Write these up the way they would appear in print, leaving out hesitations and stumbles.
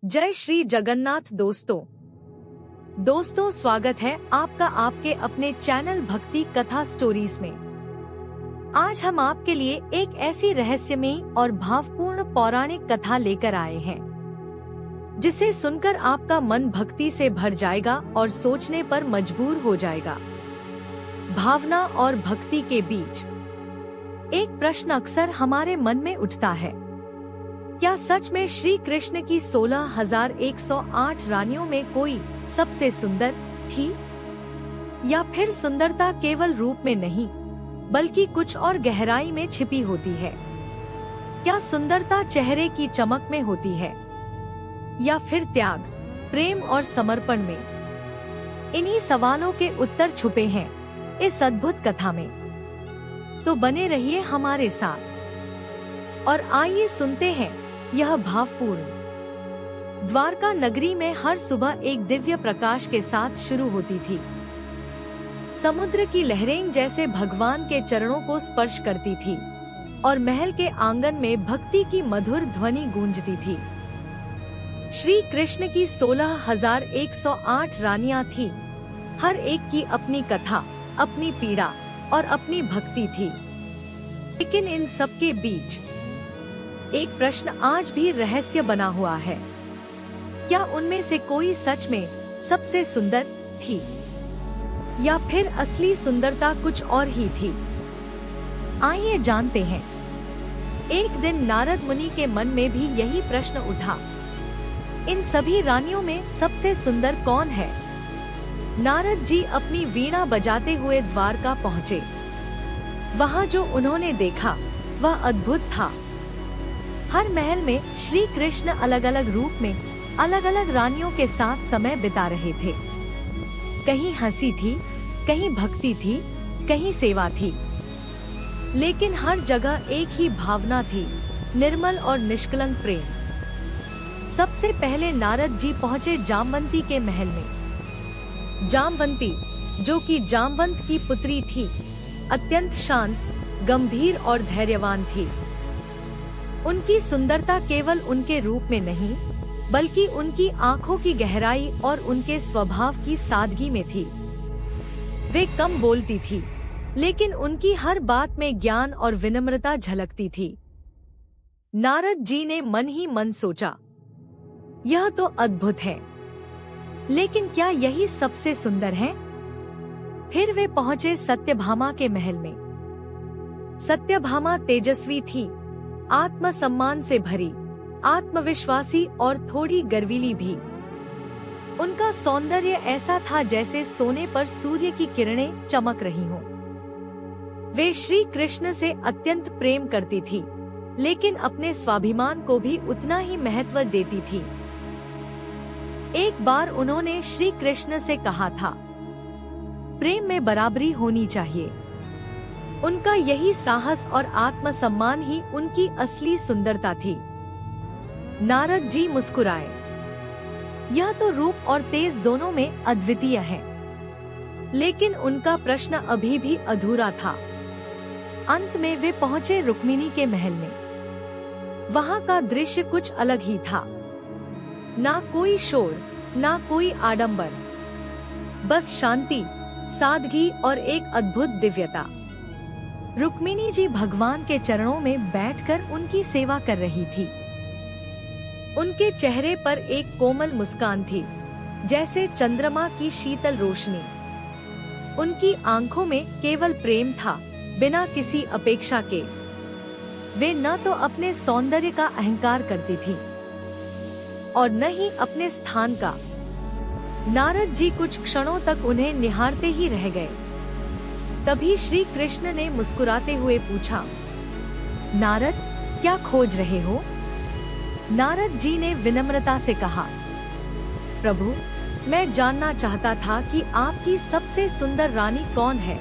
जय श्री जगन्नाथ दोस्तों स्वागत है आपका आपके अपने चैनल भक्ति कथा स्टोरीज में। आज हम आपके लिए एक ऐसी रहस्यमयी और भावपूर्ण पौराणिक कथा लेकर आए हैं जिसे सुनकर आपका मन भक्ति से भर जाएगा और सोचने पर मजबूर हो जाएगा। भावना और भक्ति के बीच एक प्रश्न अक्सर हमारे मन में उठता है, क्या सच में श्री कृष्ण की 16,108 रानियों में कोई सबसे सुंदर थी, या फिर सुंदरता केवल रूप में नहीं बल्कि कुछ और गहराई में छिपी होती है? क्या सुंदरता चेहरे की चमक में होती है या फिर त्याग, प्रेम और समर्पण में? इन्हीं सवालों के उत्तर छुपे हैं इस अद्भुत कथा में। तो बने रहिए हमारे साथ और आइए सुनते हैं यह भावपूर्ण। द्वारका नगरी में हर सुबह एक दिव्य प्रकाश के साथ शुरू होती थी। समुद्र की लहरें जैसे भगवान के चरणों को स्पर्श करती थी और महल के आंगन में भक्ति की मधुर ध्वनि गूंजती थी। श्री कृष्ण की 16,108 रानियां थीं। हर एक की अपनी कथा, अपनी पीड़ा और अपनी भक्ति थी। लेकिन इन सबके बीच एक प्रश्न आज भी रहस्य बना हुआ है, क्या उनमें से कोई सच में सबसे सुंदर थी या फिर असली सुंदरता कुछ और ही थी? आइए जानते हैं। एक दिन नारद मुनि के मन में भी यही प्रश्न उठा, इन सभी रानियों में सबसे सुंदर कौन है? नारद जी अपनी वीणा बजाते हुए द्वारका पहुँचे। वहाँ जो उन्होंने देखा वह अद्भुत था। हर महल में श्री कृष्ण अलग अलग रूप में अलग अलग रानियों के साथ समय बिता रहे थे। कहीं हंसी थी, कहीं भक्ति थी, कहीं सेवा थी, लेकिन हर जगह एक ही भावना थी, निर्मल और निष्कलंक प्रेम। सबसे पहले नारद जी पहुँचे जामवंती के महल में। जामवंती, जो कि जामवंत की पुत्री थी, अत्यंत शांत, गंभीर और धैर्यवान थी। उनकी सुंदरता केवल उनके रूप में नहीं बल्कि उनकी आंखों की गहराई और उनके स्वभाव की सादगी में थी। वे कम बोलती थी, लेकिन उनकी हर बात में ज्ञान और विनम्रता झलकती थी। नारद जी ने मन ही मन सोचा, यह तो अद्भुत है, लेकिन क्या यही सबसे सुंदर है? फिर वे पहुंचे सत्यभामा के महल में। सत्यभामा तेजस्वी थी, आत्मसम्मान से भरी, आत्मविश्वासी और थोड़ी गर्वीली भी। उनका सौंदर्य ऐसा था जैसे सोने पर सूर्य की किरणें चमक रही हों। वे श्री कृष्ण से अत्यंत प्रेम करती थी, लेकिन अपने स्वाभिमान को भी उतना ही महत्व देती थी। एक बार उन्होंने श्री कृष्ण से कहा था, प्रेम में बराबरी होनी चाहिए। उनका यही साहस और आत्मसम्मान ही उनकी असली सुंदरता थी। नारद जी मुस्कुराए, यह तो रूप और तेज दोनों में अद्वितीय है। लेकिन उनका प्रश्न अभी भी अधूरा था। अंत में वे पहुंचे रुक्मिणी के महल में। वहां का दृश्य कुछ अलग ही था। ना कोई शोर, ना कोई आडंबर, बस शांति, सादगी और एक अद्भुत दिव्यता। रुक्मिणी जी भगवान के चरणों में बैठकर उनकी सेवा कर रही थी। उनके चेहरे पर एक कोमल मुस्कान थी, जैसे चंद्रमा की शीतल रोशनी। उनकी आंखों में केवल प्रेम था, बिना किसी अपेक्षा के। वे न तो अपने सौंदर्य का अहंकार करती थी और न ही अपने स्थान का। नारद जी कुछ क्षणों तक उन्हें निहारते ही रह गए। तभी श्री कृष्ण ने मुस्कुराते हुए पूछा, नारद, क्या खोज रहे हो? नारद जी ने विनम्रता से कहा, प्रभु, मैं जानना चाहता था कि आपकी सबसे सुंदर रानी कौन है।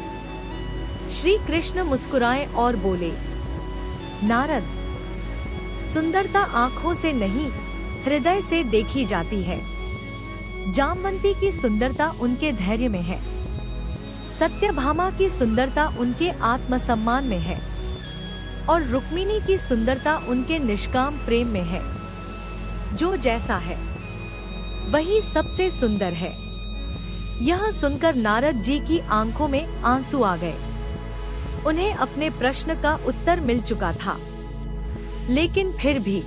श्री कृष्ण मुस्कुराए और बोले, नारद, सुंदरता आँखों से नहीं, हृदय से देखी जाती है। जामवंती की सुंदरता उनके धैर्य में है, सत्यभामा की सुंदरता उनके आत्मसम्मान में है और रुक्मिणी की सुंदरता उनके निष्काम प्रेम में है। जो जैसा है वही सबसे सुंदर है। यह सुनकर नारद जी की आंखों में आंसू आ गए। उन्हें अपने प्रश्न का उत्तर मिल चुका था, लेकिन फिर भी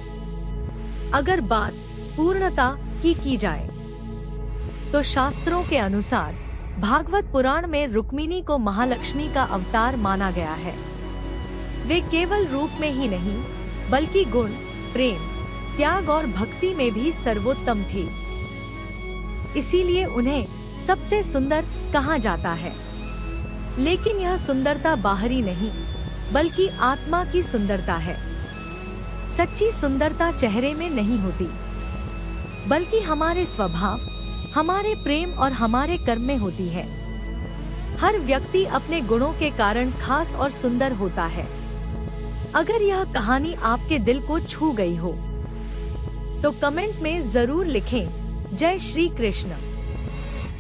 अगर बात पूर्णता की जाए तो शास्त्रों के अनुसार भागवत पुराण में रुक्मिणी को महालक्ष्मी का अवतार माना गया है। वे केवल रूप में ही नहीं बल्कि गुण, प्रेम, त्याग और भक्ति में भी सर्वोत्तम थी। इसीलिए उन्हें सबसे सुंदर कहा जाता है। लेकिन यह सुंदरता बाहरी नहीं बल्कि आत्मा की सुंदरता है। सच्ची सुंदरता चेहरे में नहीं होती बल्कि हमारे स्वभाव, हमारे प्रेम और हमारे कर्म में होती है। हर व्यक्ति अपने गुणों के कारण खास और सुंदर होता है। अगर यह कहानी आपके दिल को छू गई हो तो कमेंट में जरूर लिखें, जय श्री कृष्ण।